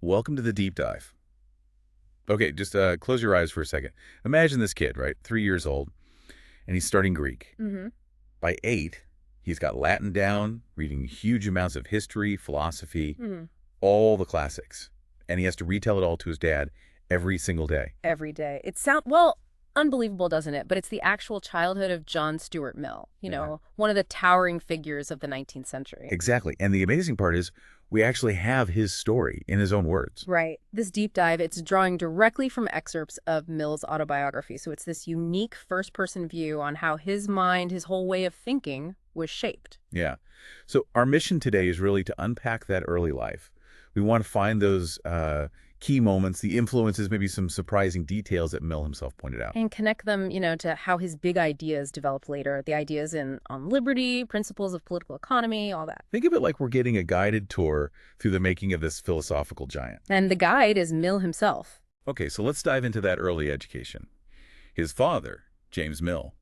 Welcome to the deep dive. Okay, just close your eyes for a second. Imagine this kid, right? 3 years old, and he's starting Greek. Mm-hmm. By 8, he's got Latin down, reading huge amounts of history, philosophy, Mm-hmm. all the classics. And he has to retell it all to his dad every single day. Every day. It sounds, well, unbelievable, doesn't it? But it's the actual childhood of John Stuart Mill, Yeah. one of the towering figures of the 19th century. Exactly. And the amazing part is we actually have his story in his own words. Right. This deep dive, it's drawing directly from excerpts of Mill's autobiography. So it's this unique first-person view on how his mind, his whole way of thinking, was shaped. Yeah. So our mission today is really to unpack that early life. We want to find those key moments, the influences, maybe some surprising details that Mill himself pointed out. And connect them, to how his big ideas developed later. The ideas on liberty, principles of political economy, all that. Think of it like we're getting a guided tour through the making of this philosophical giant. And the guide is Mill himself. Okay, so let's dive into that early education. His father, James Mill,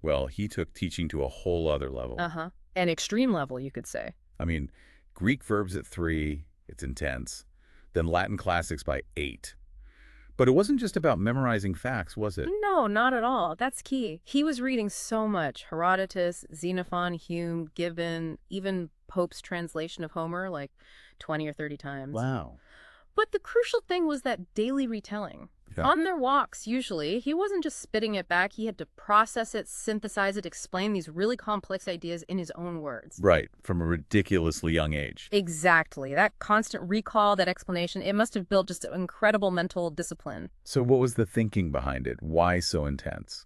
well, he took teaching to a whole other level. Uh-huh. An extreme level, you could say. I mean, Greek verbs at 3, it's intense. Then Latin classics by 8. But it wasn't just about memorizing facts, was it? No, not at all. That's key. He was reading so much. Herodotus, Xenophon, Hume, Gibbon, even Pope's translation of Homer, like 20 or 30 times. Wow. But the crucial thing was that daily retelling. Yeah. On their walks, usually, he wasn't just spitting it back. He had to process it, synthesize it, explain these really complex ideas in his own words. Right, from a ridiculously young age. Exactly. That constant recall, that explanation, it must have built just an incredible mental discipline. So what was the thinking behind it? Why so intense?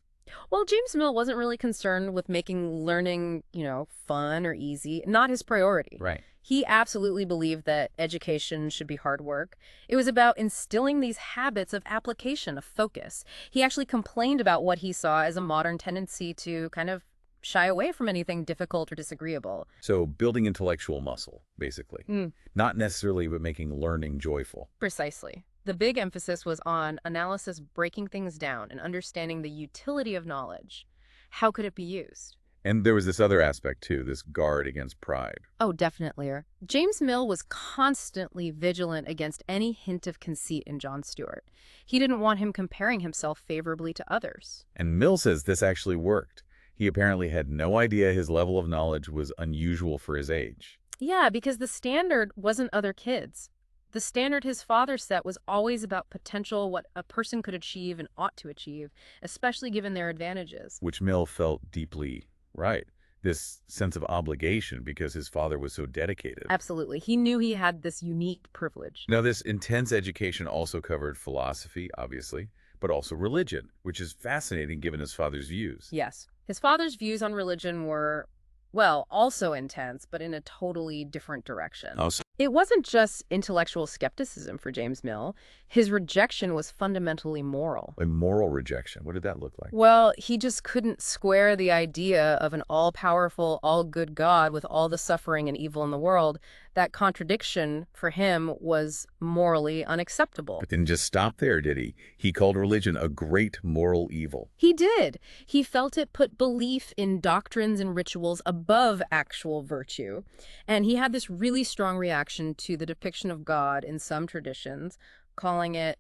Well, James Mill wasn't really concerned with making learning, fun or easy. Not his priority. Right. He absolutely believed that education should be hard work. It was about instilling these habits of application, of focus. He actually complained about what he saw as a modern tendency to kind of shy away from anything difficult or disagreeable. So building intellectual muscle, basically. Mm. Not necessarily, but making learning joyful. Precisely. The big emphasis was on analysis, breaking things down, and understanding the utility of knowledge. How could it be used? And there was this other aspect, too, this guard against pride. Oh, definitely. James Mill was constantly vigilant against any hint of conceit in John Stuart. He didn't want him comparing himself favorably to others. And Mill says this actually worked. He apparently had no idea his level of knowledge was unusual for his age. Yeah, because the standard wasn't other kids. The standard his father set was always about potential, what a person could achieve and ought to achieve, especially given their advantages. Which Mill felt deeply right. This sense of obligation because his father was so dedicated. Absolutely. He knew he had this unique privilege. Now, this intense education also covered philosophy, obviously, but also religion, which is fascinating given his father's views. Yes. His father's views on religion were, well, also intense, but in a totally different direction. Also, It wasn't just intellectual skepticism for James Mill. His rejection was fundamentally moral. a moral rejection. What did that look like? Well, he just couldn't square the idea of an all-powerful, all-good God with all the suffering and evil in the world. That contradiction, for him, was morally unacceptable. But didn't just stop there, did he? He called religion a great moral evil. He did. He felt it put belief in doctrines and rituals above actual virtue. And he had this really strong reaction to the depiction of God in some traditions, calling it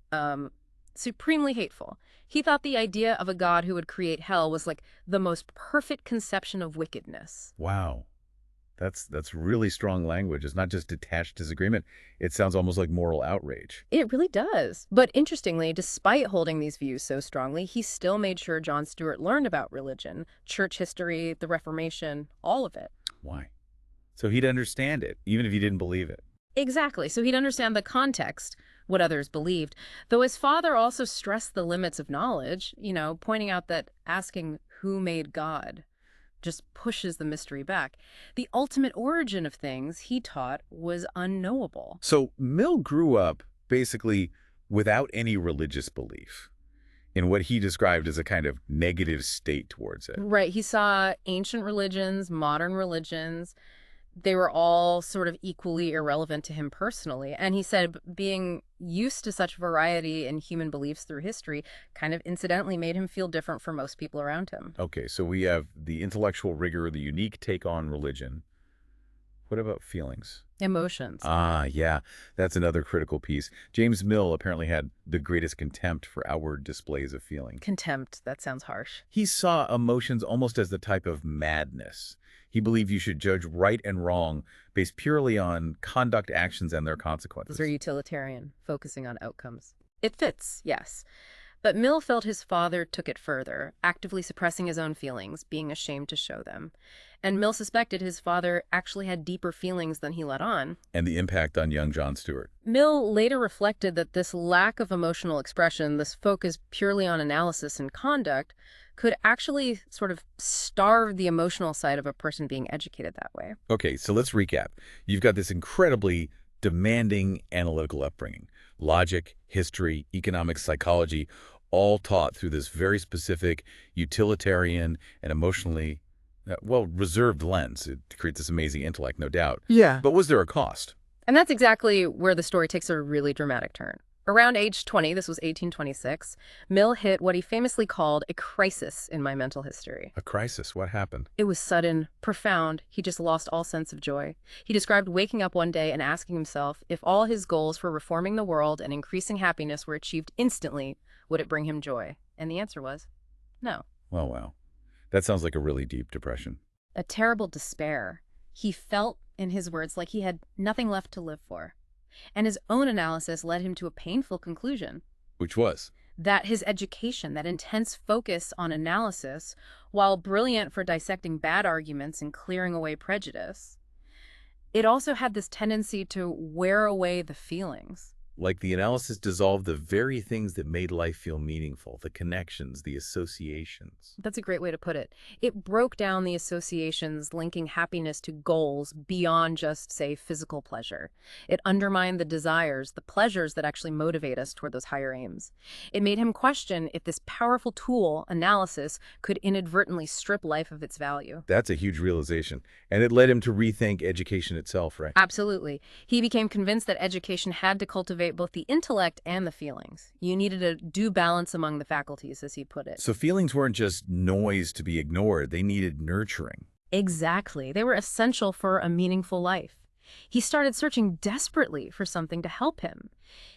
supremely hateful. He thought the idea of a God who would create hell was like the most perfect conception of wickedness. Wow. That's really strong language. It's not just detached disagreement. It sounds almost like moral outrage. It really does. But interestingly, despite holding these views so strongly, he still made sure John Stuart learned about religion, church history, the Reformation, all of it. Why? So he'd understand it, even if he didn't believe it. Exactly. So he'd understand the context, what others believed. Though his father also stressed the limits of knowledge, pointing out that asking who made God just pushes the mystery back. The ultimate origin of things, he taught, was unknowable. So Mill grew up basically without any religious belief in what he described as a kind of negative state towards it. Right. He saw ancient religions, modern religions. They were all sort of equally irrelevant to him personally. And he said being used to such variety in human beliefs through history kind of incidentally made him feel different from most people around him. Okay, so we have the intellectual rigor, the unique take on religion, What about feelings? Emotions. Ah, yeah, that's another critical piece. James Mill apparently had the greatest contempt for outward displays of feeling. Contempt. That sounds harsh. He saw emotions almost as the type of madness. He believed you should judge right and wrong based purely on conduct, actions, and their Those are consequences. utilitarian, focusing on outcomes. It fits, yes. But Mill felt his father took it further, actively suppressing his own feelings, being ashamed to show them. And Mill suspected his father actually had deeper feelings than he let on. And the impact on young John Stuart. Mill later reflected that this lack of emotional expression, this focus purely on analysis and conduct, could actually sort of starve the emotional side of a person being educated that way. Okay, so let's recap. You've got this incredibly demanding analytical upbringing. Logic, history, economics, psychology, all taught through this very specific utilitarian and emotionally, reserved lens. It creates this amazing intellect, no doubt. Yeah. But was there a cost? And that's exactly where the story takes a really dramatic turn. Around age 20, this was 1826, Mill hit what he famously called a crisis in my mental history. A crisis? What happened? It was sudden, profound. He just lost all sense of joy. He described waking up one day and asking himself if all his goals for reforming the world and increasing happiness were achieved instantly, would it bring him joy? And the answer was no. Well, wow. That sounds like a really deep depression. A terrible despair. He felt, in his words, like he had nothing left to live for. And his own analysis led him to a painful conclusion. Which was? That his education, that intense focus on analysis, while brilliant for dissecting bad arguments and clearing away prejudice, it also had this tendency to wear away the feelings. Like the analysis dissolved the very things that made life feel meaningful, the connections, the associations. That's a great way to put it. It broke down the associations linking happiness to goals beyond just, say, physical pleasure. It undermined the desires, the pleasures that actually motivate us toward those higher aims. It made him question if this powerful tool, analysis, could inadvertently strip life of its value. That's a huge realization. And it led him to rethink education itself, right? Absolutely. He became convinced that education had to cultivate both the intellect and the feelings. You needed a due balance among the faculties, as he put it. So feelings weren't just noise to be ignored. They needed nurturing. Exactly. They were essential for a meaningful life. He started searching desperately for something to help him.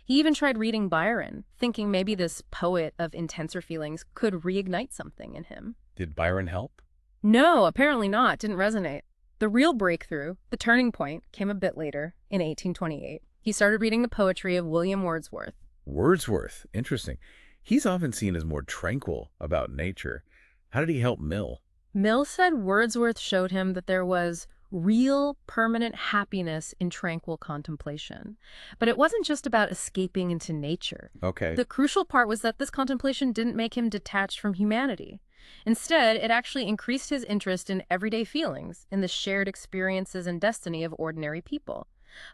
He even tried reading Byron, thinking maybe this poet of intenser feelings could reignite something in him. Did Byron help? No, apparently not. Didn't resonate. The real breakthrough, the turning point, came a bit later, in 1828. He started reading the poetry of William Wordsworth. Wordsworth. Interesting. He's often seen as more tranquil about nature. How did he help Mill? Mill said Wordsworth showed him that there was real, permanent happiness in tranquil contemplation. But it wasn't just about escaping into nature. Okay. The crucial part was that this contemplation didn't make him detached from humanity. Instead, it actually increased his interest in everyday feelings, in the shared experiences and destiny of ordinary people.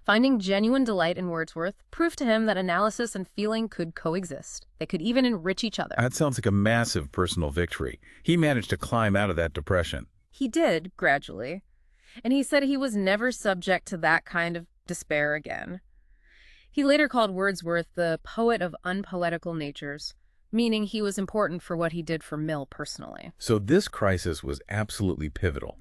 Finding genuine delight in Wordsworth proved to him that analysis and feeling could coexist. They could even enrich each other. That sounds like a massive personal victory. He managed to climb out of that depression. He did, gradually. And he said he was never subject to that kind of despair again. He later called Wordsworth the poet of unpoetical natures, meaning he was important for what he did for Mill personally. So this crisis was absolutely pivotal.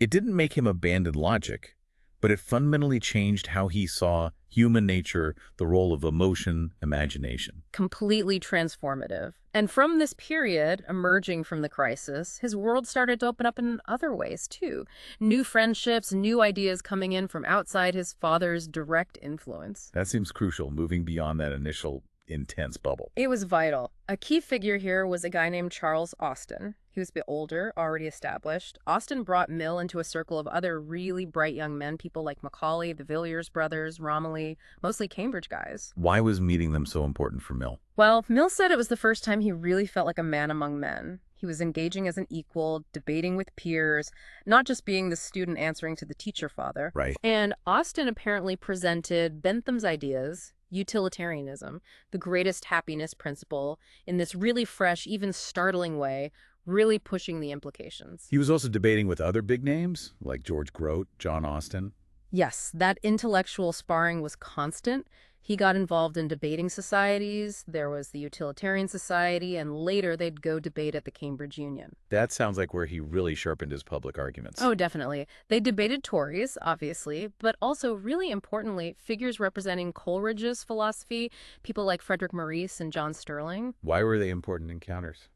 It didn't make him abandon logic, but it fundamentally changed how he saw human nature, the role of emotion, imagination. Completely transformative. And from this period, emerging from the crisis, his world started to open up in other ways, too. New friendships, new ideas coming in from outside his father's direct influence. That seems crucial, moving beyond that initial intense bubble. It was vital. A key figure here was a guy named Charles Austin. He was a bit older, already established. Austin brought Mill into a circle of other really bright young men, people like Macaulay, the Villiers brothers, Romilly, mostly Cambridge guys. Why was meeting them so important for Mill? Well, Mill said it was the first time he really felt like a man among men. He was engaging as an equal, debating with peers, not just being the student answering to the teacher father. Right. And Austin apparently presented Bentham's ideas, utilitarianism, the greatest happiness principle, in this really fresh, even startling way, really pushing the implications. He was also debating with other big names, like George Grote, John Austin. Yes, that intellectual sparring was constant. He got involved in debating societies. There was the Utilitarian Society, and later they'd go debate at the Cambridge Union. That sounds like where he really sharpened his public arguments. Oh, definitely. They debated Tories, obviously, but also, really importantly, figures representing Coleridge's philosophy, people like Frederick Maurice and John Sterling. Why were they important encounters?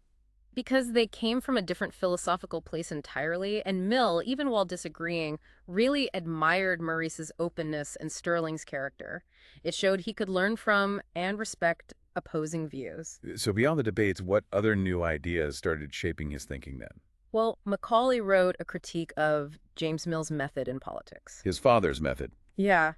Because they came from a different philosophical place entirely, and Mill, even while disagreeing, really admired Maurice's openness and Sterling's character. It showed he could learn from and respect opposing views. So beyond the debates, what other new ideas started shaping his thinking then? Well, Macaulay wrote a critique of James Mill's method in politics. His father's method. Yeah.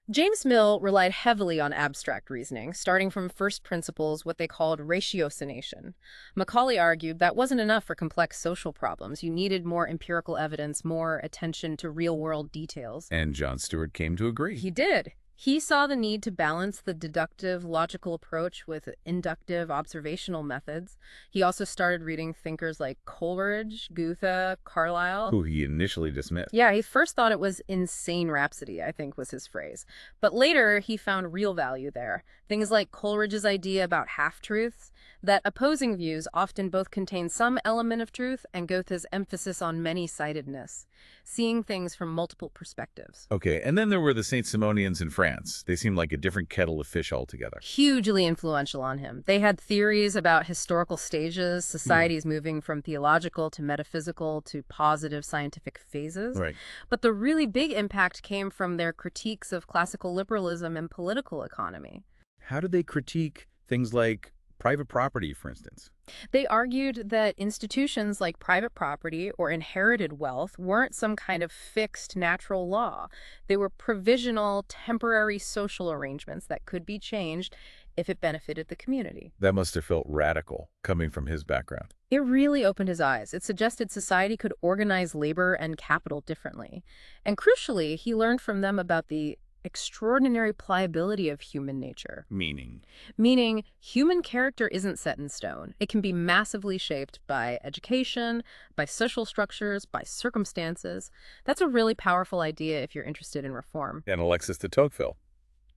James Mill relied heavily on abstract reasoning, starting from first principles, what they called ratiocination. Macaulay argued that wasn't enough for complex social problems. You needed more empirical evidence, more attention to real-world details. And John Stuart came to agree. He did. He saw the need to balance the deductive, logical approach with inductive, observational methods. He also started reading thinkers like Coleridge, Goethe, Carlyle. Who he initially dismissed. Yeah, he first thought it was insane rhapsody, I think was his phrase. But later, he found real value there. Things like Coleridge's idea about half-truths, that opposing views often both contain some element of truth, and Goethe's emphasis on many-sidedness, seeing things from multiple perspectives. Okay, and then there were the Saint Simonians in France. They seemed like a different kettle of fish altogether. Hugely influential on him. They had theories about historical stages, societies moving from theological to metaphysical to positive scientific phases. Right. But the really big impact came from their critiques of classical liberalism and political economy. How did they critique things like private property, for instance? They argued that institutions like private property or inherited wealth weren't some kind of fixed natural law. They were provisional, temporary social arrangements that could be changed if it benefited the community. That must have felt radical, coming from his background. It really opened his eyes. It suggested society could organize labor and capital differently. And crucially, he learned from them about the extraordinary pliability of human nature. Meaning, human character isn't set in stone. It can be massively shaped by education, by social structures, by circumstances. That's a really powerful idea if you're interested in reform. And Alexis de Tocqueville,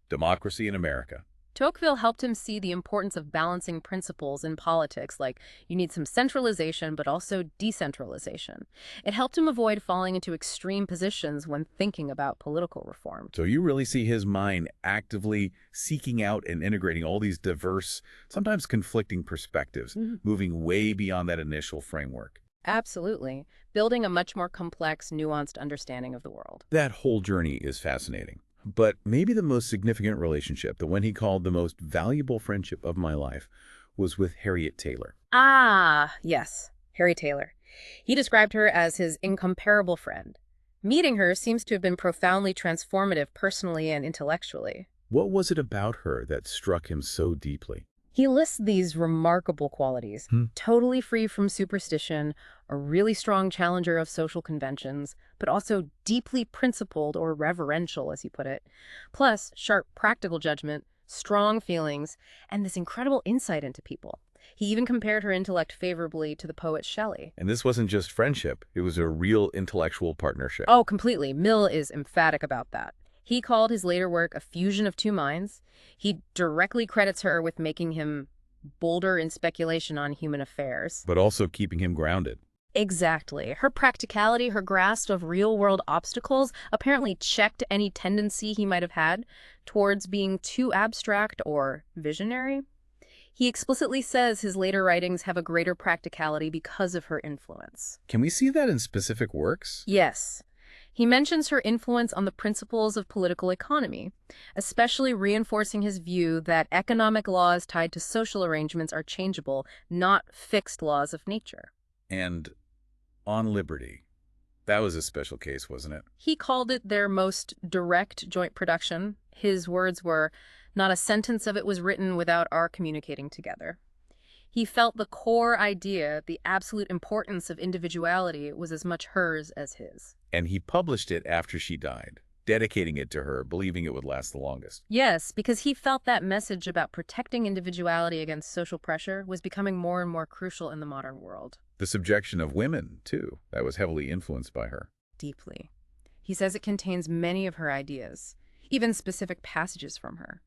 Democracy in America. Tocqueville helped him see the importance of balancing principles in politics, like you need some centralization but also decentralization. It helped him avoid falling into extreme positions when thinking about political reform. So you really see his mind actively seeking out and integrating all these diverse, sometimes conflicting perspectives, moving way beyond that initial framework. Absolutely. Building a much more complex, nuanced understanding of the world. That whole journey is fascinating. But maybe the most significant relationship, the one he called the most valuable friendship of my life, was with Harriet Taylor. Ah, yes, Harry Taylor. He described her as his incomparable friend. Meeting her seems to have been profoundly transformative personally and intellectually. What was it about her that struck him so deeply? He lists these remarkable qualities. Totally free from superstition, a really strong challenger of social conventions, but also deeply principled or reverential, as he put it. Plus, sharp practical judgment, strong feelings, and this incredible insight into people. He even compared her intellect favorably to the poet Shelley. And this wasn't just friendship. It was a real intellectual partnership. Oh, completely. Mill is emphatic about that. He called his later work a fusion of two minds. He directly credits her with making him bolder in speculation on human affairs. But also keeping him grounded. Exactly. Her practicality, her grasp of real-world obstacles apparently checked any tendency he might have had towards being too abstract or visionary. He explicitly says his later writings have a greater practicality because of her influence. Can we see that in specific works? Yes. He mentions her influence on the principles of political economy, especially reinforcing his view that economic laws tied to social arrangements are changeable, not fixed laws of nature. And on liberty. That was a special case, wasn't it? He called it their most direct joint production. His words were, "Not a sentence of it was written without our communicating together." He felt the core idea, the absolute importance of individuality, was as much hers as his. And he published it after she died, dedicating it to her, believing it would last the longest. Yes, because he felt that message about protecting individuality against social pressure was becoming more and more crucial in the modern world. The subjection of women, too, that was heavily influenced by her. Deeply. He says it contains many of her ideas. even specific passages from her.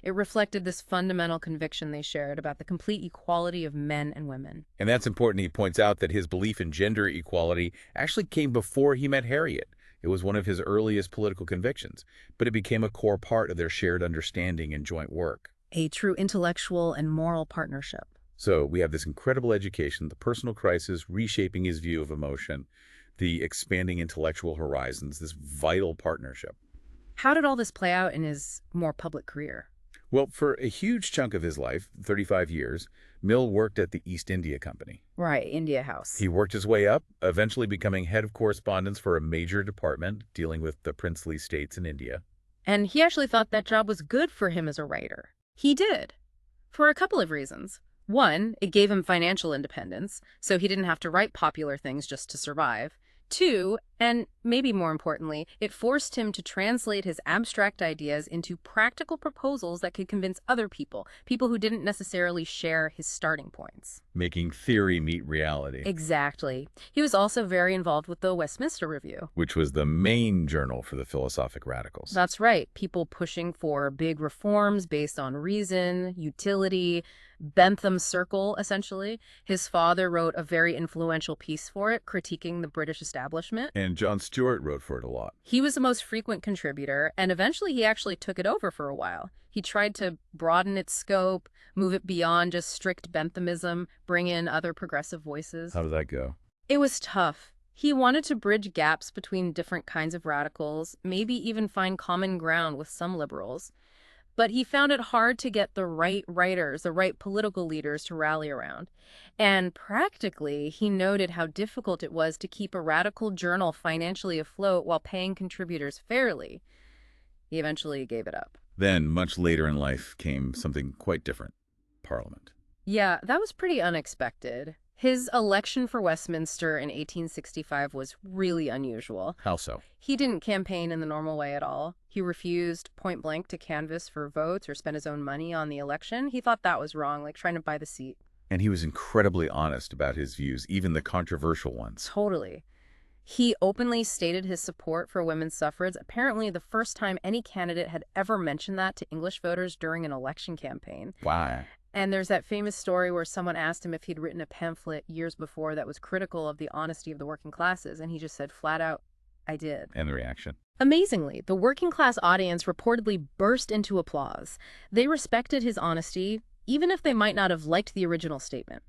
It reflected this fundamental conviction they shared about the complete equality of men and women. And that's important. He points out that his belief in gender equality actually came before he met Harriet. It was one of his earliest political convictions, but it became a core part of their shared understanding and joint work. A true intellectual and moral partnership. So we have this incredible education, the personal crisis reshaping his view of emotion, the expanding intellectual horizons, this vital partnership. How did all this play out in his more public career? Well, for a huge chunk of his life, 35 years, Mill worked at the East India Company. Right, India House. He worked his way up, eventually becoming head of correspondence for a major department dealing with the princely states in India. And he actually thought that job was good for him as a writer. He did. For a couple of reasons. One, it gave him financial independence, so he didn't have to write popular things just to survive. Two, and maybe more importantly, it forced him to translate his abstract ideas into practical proposals that could convince other people, people who didn't necessarily share his starting points. Making theory meet reality. Exactly. He was also very involved with the Westminster Review. Which was the main journal for the philosophic radicals. That's right. People pushing for big reforms based on reason, utility, Bentham's circle, essentially. His father wrote a very influential piece for it, critiquing the British establishment. And John Stuart wrote for it a lot. He was the most frequent contributor, and eventually he actually took it over for a while. He tried to broaden its scope, move it beyond just strict Benthamism, bring in other progressive voices. How did that go? It was tough. He wanted to bridge gaps between different kinds of radicals, maybe even find common ground with some liberals. But he found it hard to get the right writers, the right political leaders to rally around. And practically, he noted how difficult it was to keep a radical journal financially afloat while paying contributors fairly. He eventually gave it up. Then, much later in life, came something quite different. Parliament. Yeah, that was pretty unexpected. His election for Westminster in 1865 was really unusual. How so? He didn't campaign in the normal way at all. He refused point blank to canvass for votes or spend his own money on the election. He thought that was wrong, like trying to buy the seat. And he was incredibly honest about his views, even the controversial ones. Totally. He openly stated his support for women's suffrage, apparently the first time any candidate had ever mentioned that to English voters during an election campaign. Wow. And there's that famous story where someone asked him if he'd written a pamphlet years before that was critical of the honesty of the working classes, and he just said flat out, I did. And the reaction? Amazingly, the working class audience reportedly burst into applause. They respected his honesty, even if they might not have liked the original statement.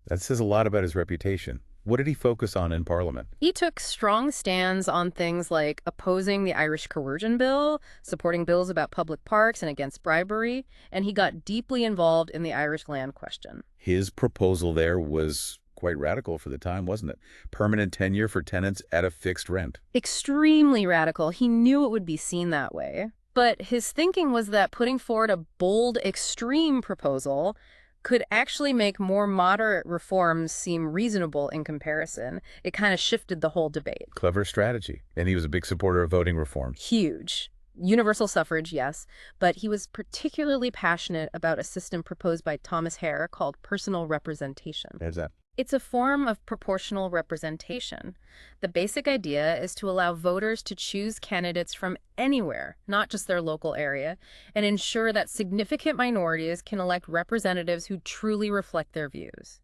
That says a lot about his reputation. What did he focus on in Parliament? He took strong stands on things like opposing the Irish Coercion Bill, supporting bills about public parks and against bribery, and he got deeply involved in the Irish land question. His proposal there was quite radical for the time, wasn't it? Permanent tenure for tenants at a fixed rent. Extremely radical. He knew it would be seen that way. But his thinking was that putting forward a bold, extreme proposal could actually make more moderate reforms seem reasonable in comparison. It kind of shifted the whole debate. Clever strategy. And he was a big supporter of voting reform. Huge. Universal suffrage, yes, but he was particularly passionate about a system proposed by Thomas Hare called personal representation. There's that. It's a form of proportional representation. The basic idea is to allow voters to choose candidates from anywhere, not just their local area, and ensure that significant minorities can elect representatives who truly reflect their views.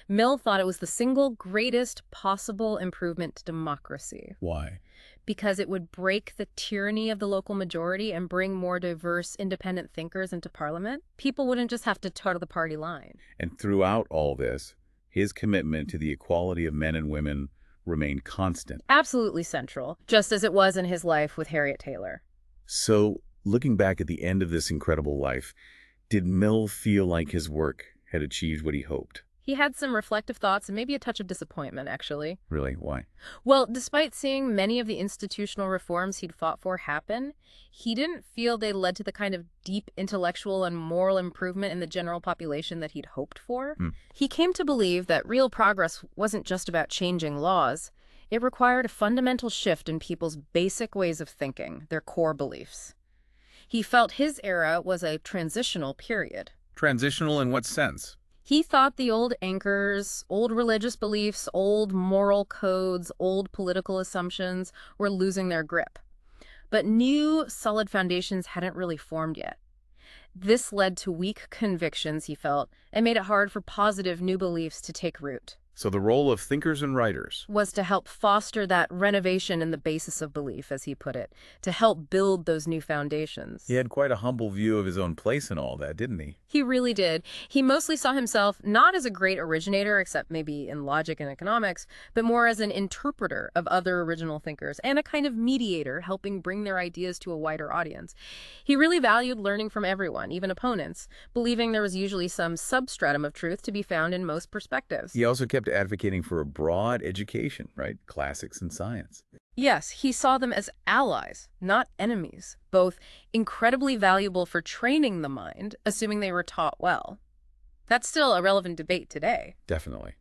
Mill thought it was the single greatest possible improvement to democracy. Why? Because it would break the tyranny of the local majority and bring more diverse, independent thinkers into Parliament. People wouldn't just have to toe the party line. And throughout all this, his commitment to the equality of men and women remained constant. Absolutely central, just as it was in his life with Harriet Taylor. So, looking back at the end of this incredible life, did Mill feel like his work had achieved what he hoped? He had some reflective thoughts and maybe a touch of disappointment, actually. Really? Why? Well, despite seeing many of the institutional reforms he'd fought for happen, he didn't feel they led to the kind of deep intellectual and moral improvement in the general population that he'd hoped for. He came to believe that real progress wasn't just about changing laws. It required a fundamental shift in people's basic ways of thinking, their core beliefs. He felt his era was a transitional period. Transitional in what sense? He thought the old anchors, old religious beliefs, old moral codes, old political assumptions were losing their grip. but new, solid foundations hadn't really formed yet. This led to weak convictions, he felt, and made it hard for positive new beliefs to take root. So the role of thinkers and writers. Was to help foster that renovation in the basis of belief, as he put it, to help build those new foundations. He had quite a humble view of his own place in all that, didn't he? He really did. He mostly saw himself not as a great originator, except maybe in logic and economics, but more as an interpreter of other original thinkers and a kind of mediator helping bring their ideas to a wider audience. He really valued learning from everyone, even opponents, believing there was usually some substratum of truth to be found in most perspectives. He also kept advocating for a broad education, right? Classics and science. Yes, he saw them as allies, not enemies, both incredibly valuable for training the mind, assuming they were taught well. That's still a relevant debate today. Definitely.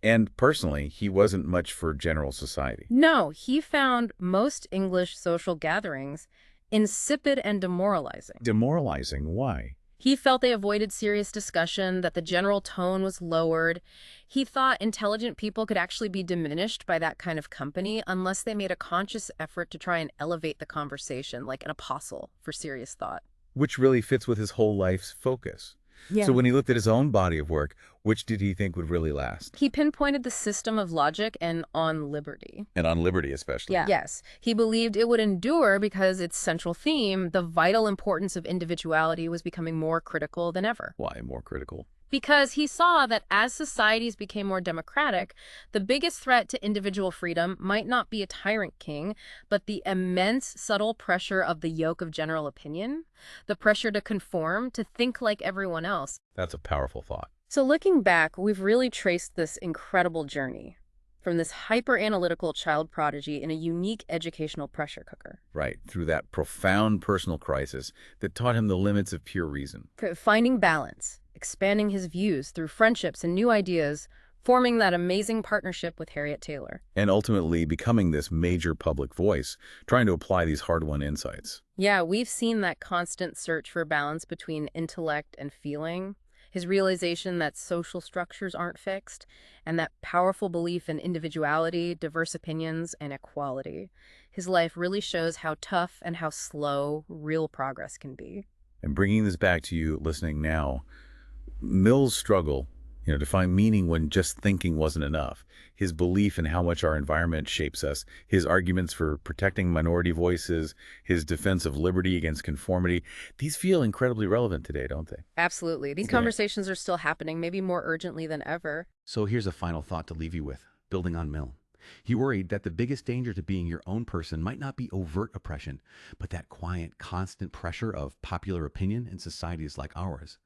And personally, he wasn't much for general society. No, he found most English social gatherings insipid and demoralizing. Demoralizing? Why? He felt they avoided serious discussion, that the general tone was lowered. He thought intelligent people could actually be diminished by that kind of company unless they made a conscious effort to try and elevate the conversation, like an apostle for serious thought. Which really fits with his whole life's focus. Yeah. So when he looked at his own body of work, which did he think would really last? He pinpointed the system of logic and on liberty. And on liberty especially. Yeah. Yes. He believed it would endure because its central theme, the vital importance of individuality, was becoming more critical than ever. Why more critical? Because he saw that as societies became more democratic, the biggest threat to individual freedom might not be a tyrant king, but the immense subtle pressure of the yoke of general opinion, the pressure to conform, to think like everyone else. That's a powerful thought. So looking back, we've really traced this incredible journey from this hyper-analytical child prodigy in a unique educational pressure cooker. Right, through that profound personal crisis that taught him the limits of pure reason. Finding balance, expanding his views through friendships and new ideas, forming that amazing partnership with Harriet Taylor. And ultimately becoming this major public voice, trying to apply these hard-won insights. Yeah, we've seen that constant search for balance between intellect and feeling, his realization that social structures aren't fixed, and that powerful belief in individuality, diverse opinions, and equality. His life really shows how tough and how slow real progress can be. And bringing this back to you listening now, Mill's struggle, to find meaning when just thinking wasn't enough, his belief in how much our environment shapes us, his arguments for protecting minority voices, his defense of liberty against conformity, these feel incredibly relevant today, don't they? Absolutely. These conversations are still happening, maybe more urgently than ever. So here's a final thought to leave you with, building on Mill. He worried that the biggest danger to being your own person might not be overt oppression, but that quiet, constant pressure of popular opinion in societies like ours.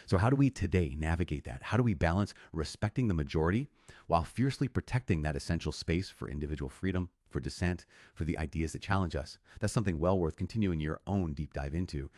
So how do we today navigate that? How do we balance respecting the majority while fiercely protecting that essential space for individual freedom, for dissent, for the ideas that challenge us? That's something well worth continuing your own deep dive into.